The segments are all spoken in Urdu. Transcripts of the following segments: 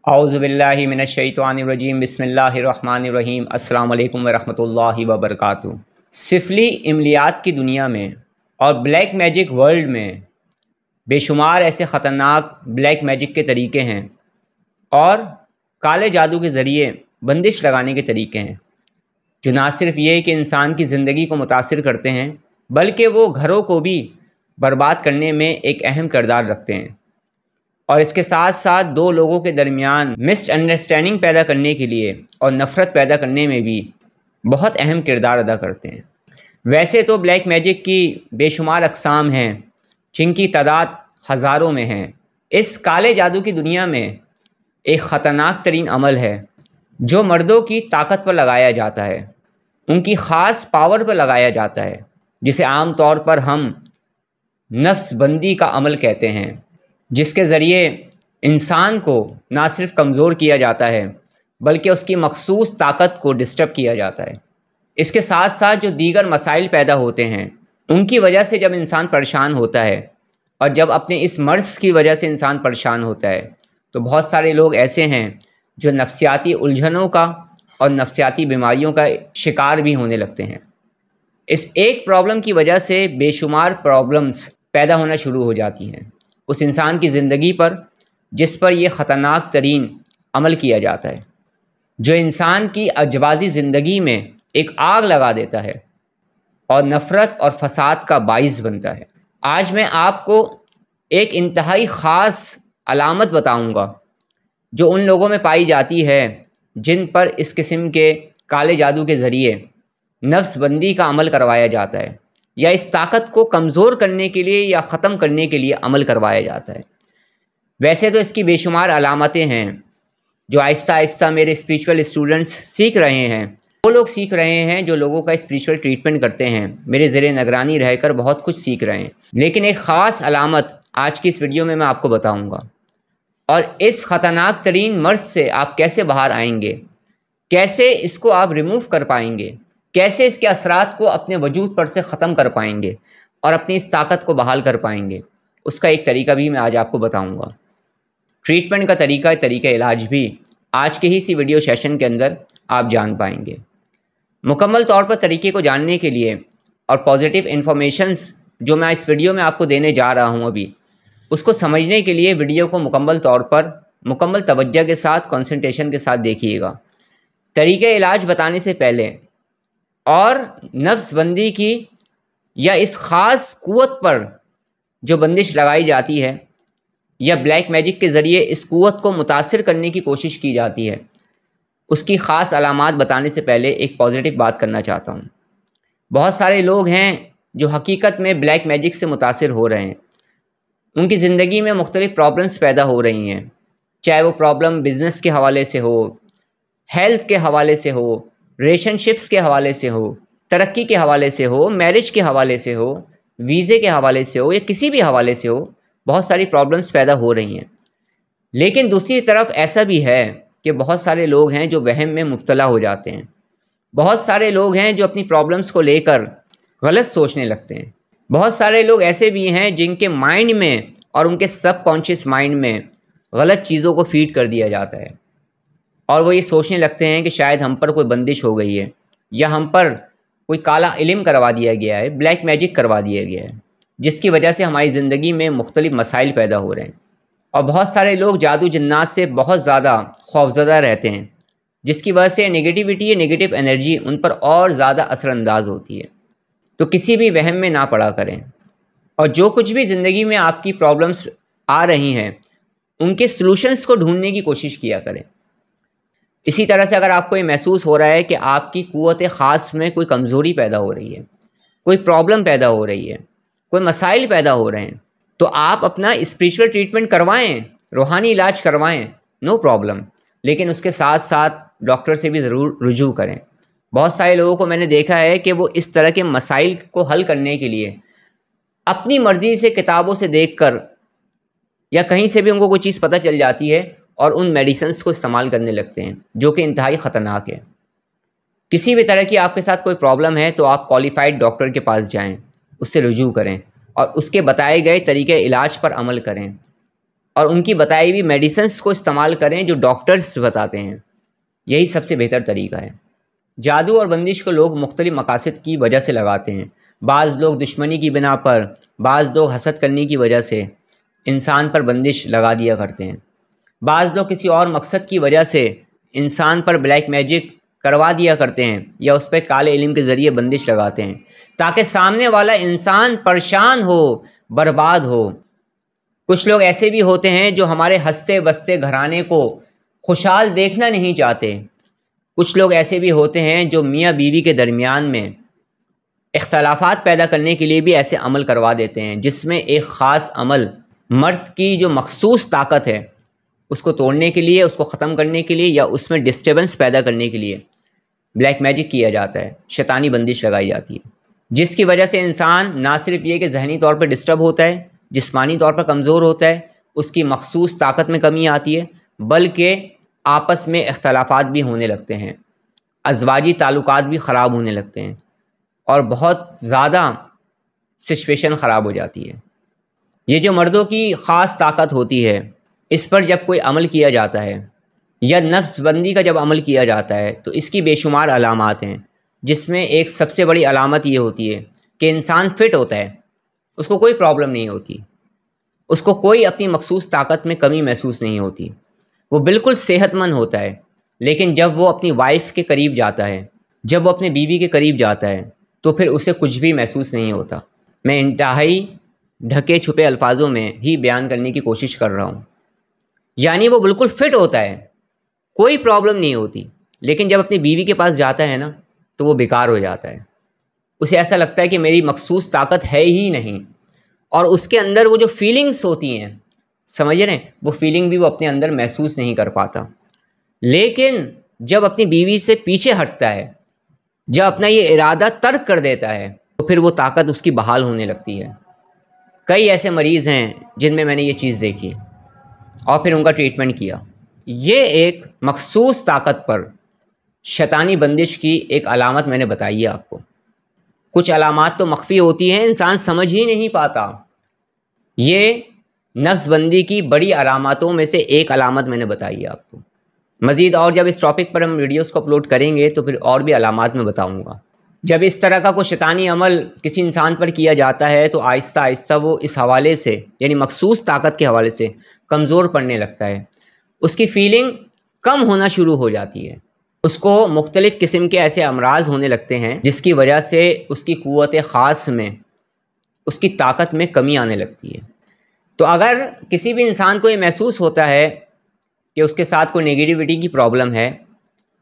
اعوذ باللہ من الشیطان الرجیم بسم اللہ الرحمن الرحیم السلام علیکم ورحمۃ اللہ وبرکاتہ۔ سفلی عملیات کی دنیا میں اور بلیک میجک ورلڈ میں بے شمار ایسے خطرناک بلیک میجک کے طریقے ہیں اور کالے جادو کے ذریعے بندش لگانے کے طریقے ہیں جو نہ صرف یہ کہ انسان کی زندگی کو متاثر کرتے ہیں بلکہ وہ گھروں کو بھی برباد کرنے میں ایک اہم کردار رکھتے ہیں، اور اس کے ساتھ ساتھ دو لوگوں کے درمیان مس انڈرسٹینڈنگ پیدا کرنے کے لیے اور نفرت پیدا کرنے میں بھی بہت اہم کردار ادا کرتے ہیں۔ ویسے تو بلیک میجک کی بے شمار اقسام ہیں جن کی تعداد ہزاروں میں ہیں۔ اس کالے جادو کی دنیا میں ایک خطرناک ترین عمل ہے جو مردوں کی طاقت پر لگایا جاتا ہے، ان کی خاص پاور پر لگایا جاتا ہے، جسے عام طور پر ہم نفس بندی کا عمل کہتے ہیں، جس کے ذریعے انسان کو نہ صرف کمزور کیا جاتا ہے بلکہ اس کی مخصوص طاقت کو ڈسٹرب کیا جاتا ہے۔ اس کے ساتھ ساتھ جو دیگر مسائل پیدا ہوتے ہیں ان کی وجہ سے جب انسان پریشان ہوتا ہے، اور جب اپنے اس مرض کی وجہ سے انسان پریشان ہوتا ہے تو بہت سارے لوگ ایسے ہیں جو نفسیاتی الجھنوں کا اور نفسیاتی بیماریوں کا شکار بھی ہونے لگتے ہیں۔ اس ایک پرابلم کی وجہ سے بے شمار پرابلمز پیدا ہونا شروع ہو جاتی ہیں اس انسان کی زندگی پر جس پر یہ خطرناک ترین عمل کیا جاتا ہے، جو انسان کی اجبازی زندگی میں ایک آگ لگا دیتا ہے اور نفرت اور فساد کا باعث بنتا ہے۔ آج میں آپ کو ایک انتہائی خاص علامت بتاؤں گا جو ان لوگوں میں پائی جاتی ہے جن پر اس قسم کے کالے جادو کے ذریعے نفس بندی کا عمل کروایا جاتا ہے یا اس طاقت کو کمزور کرنے کے لیے یا ختم کرنے کے لیے عمل کروایا جاتا ہے۔ ویسے تو اس کی بے شمار علامتیں ہیں جو آہستہ آہستہ میرے اسپریچول اسٹوڈنٹس سیکھ رہے ہیں، وہ لوگ سیکھ رہے ہیں جو لوگوں کا اسپریچول ٹریٹمنٹ کرتے ہیں، میرے زیر نگرانی رہ کر بہت کچھ سیکھ رہے ہیں، لیکن ایک خاص علامت آج کی اس ویڈیو میں آپ کو بتاؤں گا، اور اس خطرناک ترین مرض سے آپ کیسے باہر آئیں گے، کیسے اس کو آپ ریموو کر پائیں گے، کیسے اس کے اثرات کو اپنے وجود پر سے ختم کر پائیں گے اور اپنی اس طاقت کو بحال کر پائیں گے، اس کا ایک طریقہ بھی میں آج آپ کو بتاؤں گا۔ ٹریٹمنٹ کا طریقہ علاج بھی آج کے ہی اسی ویڈیو سیشن کے اندر آپ جان پائیں گے۔ مکمل طور پر طریقے کو جاننے کے لیے اور پازیٹیو انفارمیشنز جو میں اس ویڈیو میں آپ کو دینے جا رہا ہوں ابھی، اس کو سمجھنے کے لیے ویڈیو کو مکمل طور پر مکمل توجہ کے ساتھ کنسنٹریشن کے ساتھ دیکھیے گا۔ طریقہ علاج بتانے سے پہلے اور نفس بندی کی یا اس خاص قوت پر جو بندش لگائی جاتی ہے یا بلیک میجک کے ذریعے اس قوت کو متاثر کرنے کی کوشش کی جاتی ہے، اس کی خاص علامات بتانے سے پہلے ایک پازیٹیو بات کرنا چاہتا ہوں۔ بہت سارے لوگ ہیں جو حقیقت میں بلیک میجک سے متاثر ہو رہے ہیں، ان کی زندگی میں مختلف پرابلمز پیدا ہو رہی ہیں، چاہے وہ پرابلم بزنس کے حوالے سے ہو، ہیلتھ کے حوالے سے ہو، ریلیشن شپس کے حوالے سے ہو، ترقی کے حوالے سے ہو، میرج کے حوالے سے ہو، ویزے کے حوالے سے ہو، یا کسی بھی حوالے سے ہو، بہت ساری پرابلمز پیدا ہو رہی ہیں۔ لیکن دوسری طرف ایسا بھی ہے کہ بہت سارے لوگ ہیں جو وہم میں مبتلا ہو جاتے ہیں، بہت سارے لوگ ہیں جو اپنی پرابلمز کو لے کر غلط سوچنے لگتے ہیں، بہت سارے لوگ ایسے بھی ہیں جن کے مائنڈ میں اور ان کے سب کانشیس مائنڈ میں غلط چیزوں کو فیڈ کر دیا جاتا ہے، اور وہ یہ سوچنے لگتے ہیں کہ شاید ہم پر کوئی بندش ہو گئی ہے یا ہم پر کوئی کالا علم کروا دیا گیا ہے، بلیک میجک کروا دیا گیا ہے، جس کی وجہ سے ہماری زندگی میں مختلف مسائل پیدا ہو رہے ہیں۔ اور بہت سارے لوگ جادو جنات سے بہت زیادہ خوفزدہ رہتے ہیں، جس کی وجہ سے نگیٹیوٹی نگیٹو انرجی ان پر اور زیادہ اثر انداز ہوتی ہے۔ تو کسی بھی وہم میں نہ پڑا کریں، اور جو کچھ بھی زندگی میں آپ کی پرابلمس آ رہی ہیں ان کے سلوشنز کو ڈھونڈنے کی کوشش کیا کریں۔ اسی طرح سے اگر آپ کو یہ محسوس ہو رہا ہے کہ آپ کی قوت خاص میں کوئی کمزوری پیدا ہو رہی ہے، کوئی پرابلم پیدا ہو رہی ہے، کوئی مسائل پیدا ہو رہے ہیں، تو آپ اپنا اسپریچول ٹریٹمنٹ کروائیں، روحانی علاج کروائیں، نو پرابلم، لیکن اس کے ساتھ ساتھ ڈاکٹر سے بھی ضرور رجوع کریں۔ بہت سارے لوگوں کو میں نے دیکھا ہے کہ وہ اس طرح کے مسائل کو حل کرنے کے لیے اپنی مرضی سے کتابوں سے دیکھ کر یا کہیں سے بھی ان کو کوئی چیز پتہ چل جاتی ہے اور ان میڈیسنس کو استعمال کرنے لگتے ہیں، جو کہ انتہائی خطرناک ہے۔ کسی بھی طرح کی آپ کے ساتھ کوئی پرابلم ہے تو آپ کوالیفائڈ ڈاکٹر کے پاس جائیں، اس سے رجوع کریں اور اس کے بتائے گئے طریقے علاج پر عمل کریں، اور ان کی بتائی ہوئی میڈیسنس کو استعمال کریں جو ڈاکٹرز بتاتے ہیں، یہی سب سے بہتر طریقہ ہے۔ جادو اور بندش کو لوگ مختلف مقاصد کی وجہ سے لگاتے ہیں۔ بعض لوگ دشمنی کی بنا پر، بعض لوگ حسد کرنے کی وجہ سے انسان پر بندش لگا دیا کرتے ہیں، بعض لوگ کسی اور مقصد کی وجہ سے انسان پر بلیک میجک کروا دیا کرتے ہیں یا اس پہ کالے علم کے ذریعے بندش لگاتے ہیں تاکہ سامنے والا انسان پریشان ہو، برباد ہو۔ کچھ لوگ ایسے بھی ہوتے ہیں جو ہمارے ہنستے بستے گھرانے کو خوشحال دیکھنا نہیں چاہتے۔ کچھ لوگ ایسے بھی ہوتے ہیں جو میاں بیوی کے درمیان میں اختلافات پیدا کرنے کے لیے بھی ایسے عمل کروا دیتے ہیں جس میں ایک خاص عمل مرد کی جو مخصوص طاقت ہے اس کو توڑنے کے لیے، اس کو ختم کرنے کے لیے یا اس میں ڈسٹربنس پیدا کرنے کے لیے بلیک میجک کیا جاتا ہے، شیطانی بندش لگائی جاتی ہے، جس کی وجہ سے انسان نہ صرف یہ کہ ذہنی طور پر ڈسٹرب ہوتا ہے، جسمانی طور پر کمزور ہوتا ہے، اس کی مخصوص طاقت میں کمی آتی ہے، بلکہ آپس میں اختلافات بھی ہونے لگتے ہیں، ازواجی تعلقات بھی خراب ہونے لگتے ہیں اور بہت زیادہ سچویشن خراب ہو جاتی ہے۔ یہ جو مردوں کی خاص طاقت ہوتی ہے، اس پر جب کوئی عمل کیا جاتا ہے یا نفس بندی کا جب عمل کیا جاتا ہے تو اس کی بے شمار علامات ہیں، جس میں ایک سب سے بڑی علامت یہ ہوتی ہے کہ انسان فٹ ہوتا ہے، اس کو کوئی پرابلم نہیں ہوتی، اس کو کوئی اپنی مخصوص طاقت میں کمی محسوس نہیں ہوتی، وہ بالکل صحت مند ہوتا ہے۔ لیکن جب وہ اپنی وائف کے قریب جاتا ہے، جب وہ اپنے بیوی کے قریب جاتا ہے تو پھر اسے کچھ بھی محسوس نہیں ہوتا۔ میں انتہائی ڈھکے چھپے الفاظوں میں ہی بیان کرنے کی کوشش کر رہا ہوں، یعنی وہ بالکل فٹ ہوتا ہے، کوئی پرابلم نہیں ہوتی، لیکن جب اپنی بیوی کے پاس جاتا ہے نا تو وہ بیکار ہو جاتا ہے، اسے ایسا لگتا ہے کہ میری مخصوص طاقت ہے ہی نہیں، اور اس کے اندر وہ جو فیلنگس ہوتی ہیں، سمجھ رہے ہیں، وہ فیلنگ بھی وہ اپنے اندر محسوس نہیں کر پاتا۔ لیکن جب اپنی بیوی سے پیچھے ہٹتا ہے، جب اپنا یہ ارادہ ترک کر دیتا ہے تو پھر وہ طاقت اس کی بحال ہونے لگتی ہے۔ کئی ایسے مریض ہیں جن میں نے یہ چیز دیکھی اور پھر ان کا ٹریٹمنٹ کیا۔ یہ ایک مخصوص طاقت پر شیطانی بندش کی ایک علامت میں نے بتائی ہے آپ کو۔ کچھ علامات تو مخفی ہوتی ہیں، انسان سمجھ ہی نہیں پاتا۔ یہ نفس بندی کی بڑی علاماتوں میں سے ایک علامت میں نے بتائی ہے آپ کو۔ مزید اور جب اس ٹاپک پر ہم ویڈیوز کو اپلوڈ کریں گے تو پھر اور بھی علامات میں بتاؤں گا۔ جب اس طرح کا کوئی شیطانی عمل کسی انسان پر کیا جاتا ہے تو آہستہ آہستہ وہ اس حوالے سے، یعنی مخصوص طاقت کے حوالے سے کمزور پڑنے لگتا ہے، اس کی فیلنگ کم ہونا شروع ہو جاتی ہے، اس کو مختلف قسم کے ایسے امراض ہونے لگتے ہیں جس کی وجہ سے اس کی قوت خاص میں، اس کی طاقت میں کمی آنے لگتی ہے۔ تو اگر کسی بھی انسان کو یہ محسوس ہوتا ہے کہ اس کے ساتھ کوئی نیگیٹیوٹی کی پرابلم ہے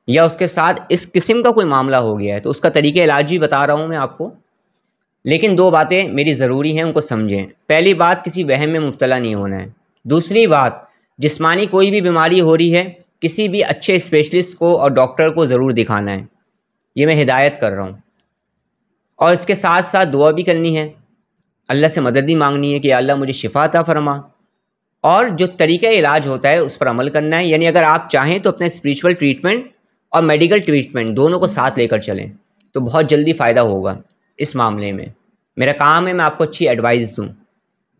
یا اس کے ساتھ اس قسم کا کوئی معاملہ ہو گیا ہے تو اس کا طریقہ علاج بھی بتا رہا ہوں میں آپ کو، لیکن دو باتیں میری ضروری ہیں، ان کو سمجھیں۔ پہلی بات، کسی وہم میں مبتلا نہیں ہونا ہے۔ دوسری بات، جسمانی کوئی بھی بیماری ہو رہی ہے کسی بھی اچھے اسپیشلسٹ کو اور ڈاکٹر کو ضرور دکھانا ہے، یہ میں ہدایت کر رہا ہوں، اور اس کے ساتھ ساتھ دعا بھی کرنی ہے، اللہ سے مدد بھی مانگنی ہے کہ یا اللہ مجھے شفا عطا فرما، اور جو طریقہ علاج ہوتا ہے اس پر عمل کرنا ہے۔ یعنی اگر آپ چاہیں تو اپنے اسپریچول ٹریٹمنٹ اور میڈیکل ٹریٹمنٹ دونوں کو ساتھ لے کر چلیں تو بہت جلدی فائدہ ہوگا اس معاملے میں۔ میرا کام ہے میں آپ کو اچھی ایڈوائز دوں،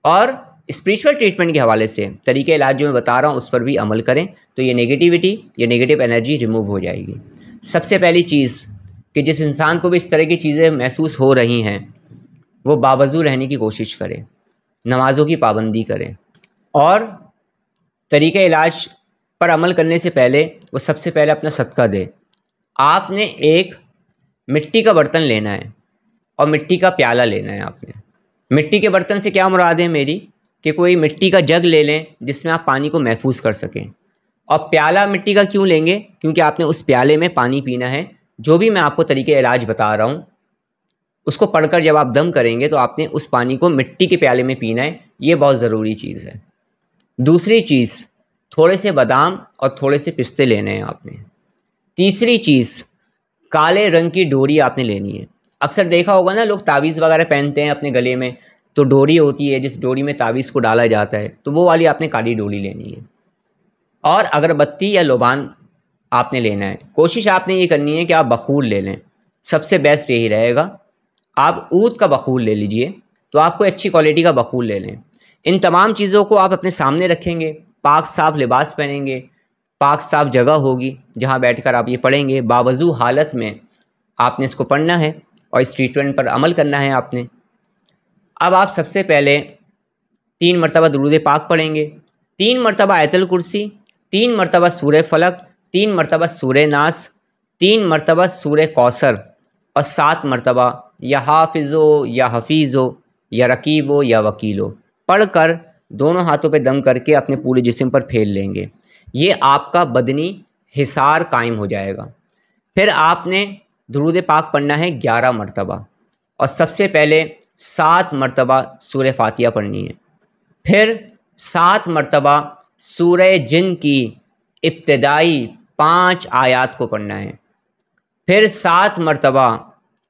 اور اسپریچول ٹریٹمنٹ کے حوالے سے طریقہ علاج جو میں بتا رہا ہوں اس پر بھی عمل کریں تو یہ نیگیٹیوٹی، یہ نیگیٹو انرجی ریموو ہو جائے گی۔ سب سے پہلی چیز کہ جس انسان کو بھی اس طرح کی چیزیں محسوس ہو رہی ہیں وہ باوضو رہنے کی کوشش کرے، نمازوں کی پابندی کرے، اور طریقہ علاج پر عمل کرنے سے پہلے وہ سب سے پہلے اپنا صدقہ دے۔ آپ نے ایک مٹی کا برتن لینا ہے اور مٹی کا پیالہ لینا ہے۔ آپ نے مٹی کے برتن سے کیا مراد ہے میری کہ کوئی مٹی کا جگ لے لیں جس میں آپ پانی کو محفوظ کر سکیں، اور پیالہ مٹی کا کیوں لیں گے؟ کیونکہ آپ نے اس پیالے میں پانی پینا ہے۔ جو بھی میں آپ کو طریقہ علاج بتا رہا ہوں اس کو پڑھ کر جب آپ دم کریں گے تو آپ نے اس پانی کو مٹی کے پیالے میں پینا ہے، یہ بہت ضروری چیز ہے۔ دوسری چیز، تھوڑے سے بادام اور تھوڑے سے پستے لینے ہیں آپ نے۔ تیسری چیز، کالے رنگ کی ڈوری آپ نے لینی ہے۔ اکثر دیکھا ہوگا نا، لوگ تعویذ وغیرہ پہنتے ہیں اپنے گلے میں تو ڈوری ہوتی ہے جس ڈوری میں تعویذ کو ڈالا جاتا ہے، تو وہ والی آپ نے کالی ڈوری لینی ہے۔ اور اگربتی یا لوبان آپ نے لینا ہے۔ کوشش آپ نے یہ کرنی ہے کہ آپ بخور لے لیں، سب سے بیسٹ یہی رہے گا۔ آپ عود کا بخور لے لیجئے، تو آپ کوئی اچھی کوالٹی کا بخور لے لیں۔ ان تمام چیزوں کو آپ اپنے سامنے رکھیں گے، پاک صاف لباس پہنیں گے، پاک صاف جگہ ہوگی جہاں بیٹھ کر آپ یہ پڑھیں گے، باوضو حالت میں آپ نے اس کو پڑھنا ہے اور اس ٹریٹمنٹ پر عمل کرنا ہے آپ نے۔ اب آپ سب سے پہلے 3 مرتبہ درود پاک پڑھیں گے، 3 مرتبہ آیت الکرسی، 3 مرتبہ سورہ فلق، 3 مرتبہ سورہ ناس، 3 مرتبہ سورہ کوثر اور 7 مرتبہ یا حافظو یا حفیظو یا رقیبو یا وکیلو پڑھ کر دونوں ہاتھوں پہ دم کر کے اپنے پورے جسم پر پھیل لیں گے۔ یہ آپ کا بدنی حصار قائم ہو جائے گا۔ پھر آپ نے درود پاک پڑھنا ہے 11 مرتبہ اور سب سے پہلے 7 مرتبہ سورہ فاتحہ پڑھنی ہے، پھر 7 مرتبہ سورہ جن کی ابتدائی 5 آیات کو پڑھنا ہے، پھر 7 مرتبہ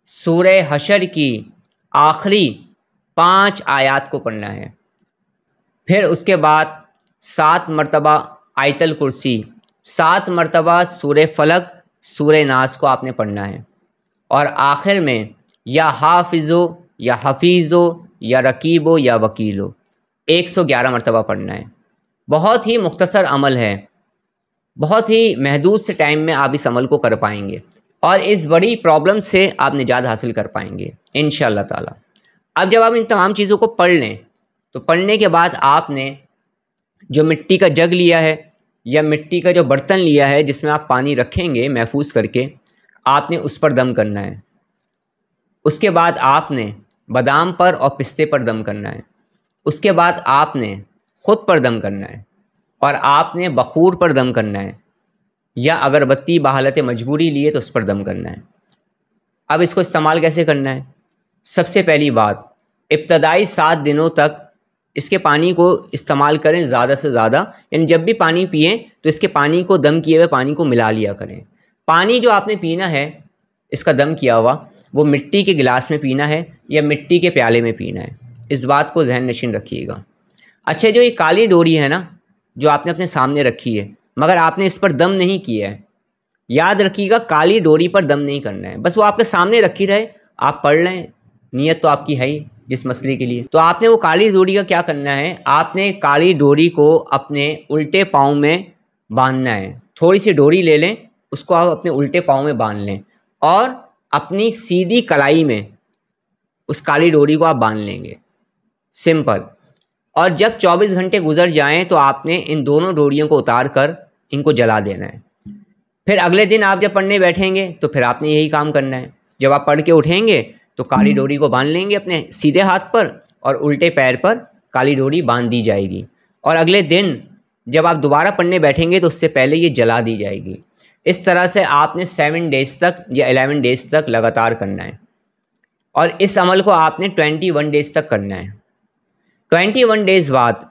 سورہ حشر کی آخری 5 آیات کو پڑھنا ہے، پھر اس کے بعد 7 مرتبہ آیت الکرسی، 7 مرتبہ سورہ فلق، سورہ ناس کو آپ نے پڑھنا ہے، اور آخر میں یا حافظو یا حفیظو یا رقیبو یا وکیلو 111 مرتبہ پڑھنا ہے۔ بہت ہی مختصر عمل ہے، بہت ہی محدود سے ٹائم میں آپ اس عمل کو کر پائیں گے اور اس بڑی پرابلم سے آپ نجات حاصل کر پائیں گے انشاءاللہ تعالی۔ اب جب آپ ان تمام چیزوں کو پڑھ لیں تو پڑھنے کے بعد آپ نے جو مٹی کا جگ لیا ہے یا مٹی کا جو برتن لیا ہے جس میں آپ پانی رکھیں گے محفوظ کر کے، آپ نے اس پر دم کرنا ہے۔ اس کے بعد آپ نے بادام پر اور پستے پر دم کرنا ہے۔ اس کے بعد آپ نے خود پر دم کرنا ہے اور آپ نے بخور پر دم کرنا ہے یا اگربتی بحالت مجبوری لیے تو اس پر دم کرنا ہے۔ اب اس کو استعمال کیسے کرنا ہے؟ سب سے پہلی بات، ابتدائی 7 دنوں تک اس کے پانی کو استعمال کریں زیادہ سے زیادہ، یعنی جب بھی پانی پئیں تو اس کے پانی کو دم کیے ہوئے پانی کو ملا لیا کریں۔ پانی جو آپ نے پینا ہے اس کا دم کیا ہوا وہ مٹی کے گلاس میں پینا ہے یا مٹی کے پیالے میں پینا ہے، اس بات کو ذہن نشین رکھیے گا۔ اچھا، جو یہ کالی ڈوری ہے نا جو آپ نے اپنے سامنے رکھی ہے مگر آپ نے اس پر دم نہیں کیا ہے، یاد رکھیے گا کالی ڈوری پر دم نہیں کرنا ہے، بس وہ آپ کے سامنے رکھی رہے، آپ پڑھ لیں، نیت تو آپ کی ہے ہی جس مسئلے کے لیے۔ تو آپ نے وہ کالی ڈوری کا کیا کرنا ہے، آپ نے کالی ڈوری کو اپنے الٹے پاؤں میں باندھنا ہے۔ تھوڑی سی ڈوری لے لیں، اس کو آپ اپنے الٹے پاؤں میں باندھ لیں اور اپنی سیدھی کلائی میں اس کالی ڈوری کو آپ باندھ لیں گے، سمپل۔ اور جب 24 گھنٹے گزر جائیں تو آپ نے ان دونوں ڈوریوں کو اتار کر ان کو جلا دینا ہے۔ پھر اگلے دن آپ جب پڑھنے بیٹھیں گے تو پھر آپ نے یہی کام کرنا ہے۔ جب آپ پڑھ کے اٹھیں گے تو کالی ڈوری کو باندھ لیں گے اپنے سیدھے ہاتھ پر اور الٹے پیر پر کالی ڈوری باندھ دی جائے گی، اور اگلے دن جب آپ دوبارہ پڑھنے بیٹھیں گے تو اس سے پہلے یہ جلا دی جائے گی۔ اس طرح سے آپ نے 7 ڈیز تک یا 11 ڈیز تک لگاتار کرنا ہے، اور اس عمل کو آپ نے 21 ڈیز تک کرنا ہے۔ 21 ڈیز بعد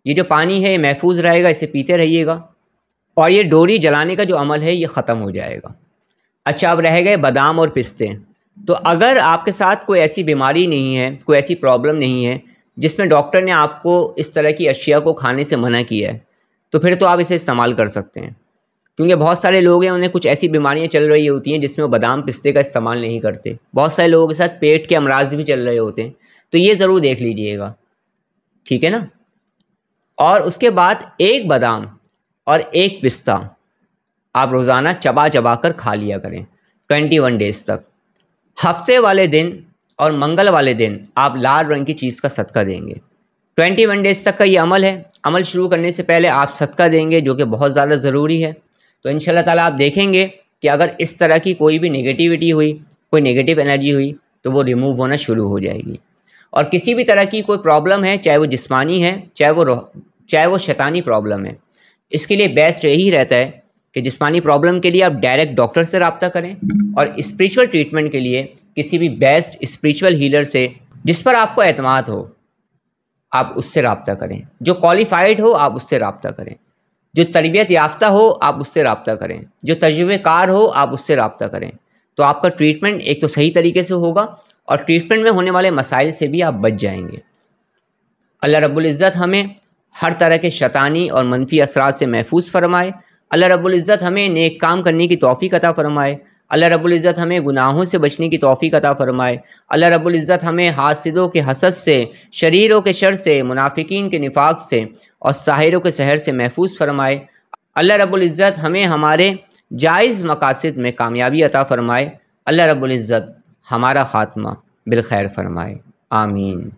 یہ جو پانی ہے یہ محفوظ رہے گا، اسے پیتے رہیے گا اور یہ ڈوری جلانے کا جو عمل ہے یہ ختم ہو جائے گا۔ اچھا، اب رہ گئے بادام اور پستے۔ تو اگر آپ کے ساتھ کوئی ایسی بیماری نہیں ہے، کوئی ایسی پرابلم نہیں ہے جس میں ڈاکٹر نے آپ کو اس طرح کی اشیاء کو کھانے سے منع کیا ہے، تو پھر تو آپ اسے استعمال کر سکتے ہیں، کیونکہ بہت سارے لوگ ہیں انہیں کچھ ایسی بیماریاں چل رہی ہوتی ہیں جس میں وہ بادام پستے کا استعمال نہیں کرتے۔ بہت سارے لوگوں کے ساتھ پیٹ کے امراض بھی چل رہے ہوتے ہیں، تو یہ ضرور دیکھ لیجئے گا، ٹھیک ہے نا۔ اور اس کے بعد 1 بادام اور 1 پستہ آپ روزانہ چبا چبا کر کھا لیا کریں 21 ڈیز تک۔ ہفتے والے دن اور منگل والے دن آپ لال رنگ کی چیز کا صدقہ دیں گے۔ 21 ڈیز تک کا یہ عمل ہے۔ عمل شروع کرنے سے پہلے آپ صدقہ دیں گے جو کہ بہت زیادہ ضروری ہے۔ تو انشاءاللہ تعالیٰ آپ دیکھیں گے کہ اگر اس طرح کی کوئی بھی نگیٹیوٹی ہوئی، کوئی نگیٹیو انرجی ہوئی تو وہ ریموو ہونا شروع ہو جائے گی، اور کسی بھی طرح کی کوئی پرابلم ہے، چاہے وہ جسمانی ہے چاہے وہ شیطانی پرابلم ہے، اس کے لیے بیسٹ یہی رہتا ہے کہ جسمانی پرابلم کے لیے آپ ڈائریکٹ ڈاکٹر سے رابطہ کریں، اور اسپریچول ٹریٹمنٹ کے لیے کسی بھی بیسٹ اسپریچول ہیلر سے جس پر آپ کو اعتماد ہو آپ اس سے رابطہ کریں، جو کوالیفائڈ ہو آپ اس سے رابطہ کریں، جو تربیت یافتہ ہو آپ اس سے رابطہ کریں، جو تجربے کار ہو آپ اس سے رابطہ کریں، تو آپ کا ٹریٹمنٹ ایک تو صحیح طریقے سے ہوگا اور ٹریٹمنٹ میں ہونے والے مسائل سے بھی آپ بچ جائیں گے۔ اللہ رب العزت ہمیں ہر طرح کے شیطانی اور منفی اثرات سے محفوظ فرمائے۔ اللہ رب العزت ہمیں نیک کام کرنے کی توفیق عطا فرمائے۔ اللہ رب العزت ہمیں گناہوں سے بچنے کی توفیق عطا فرمائے۔ اللہ رب العزت ہمیں حاسدوں کے حسد سے، شریروں کے شر سے، منافقین کے نفاق سے اور ساحروں کے سحر سے محفوظ فرمائے۔ اللہ رب العزت ہمیں ہمارے جائز مقاصد میں کامیابی عطا فرمائے۔ اللہ رب العزت ہمارا خاتمہ بالخیر فرمائے، آمین۔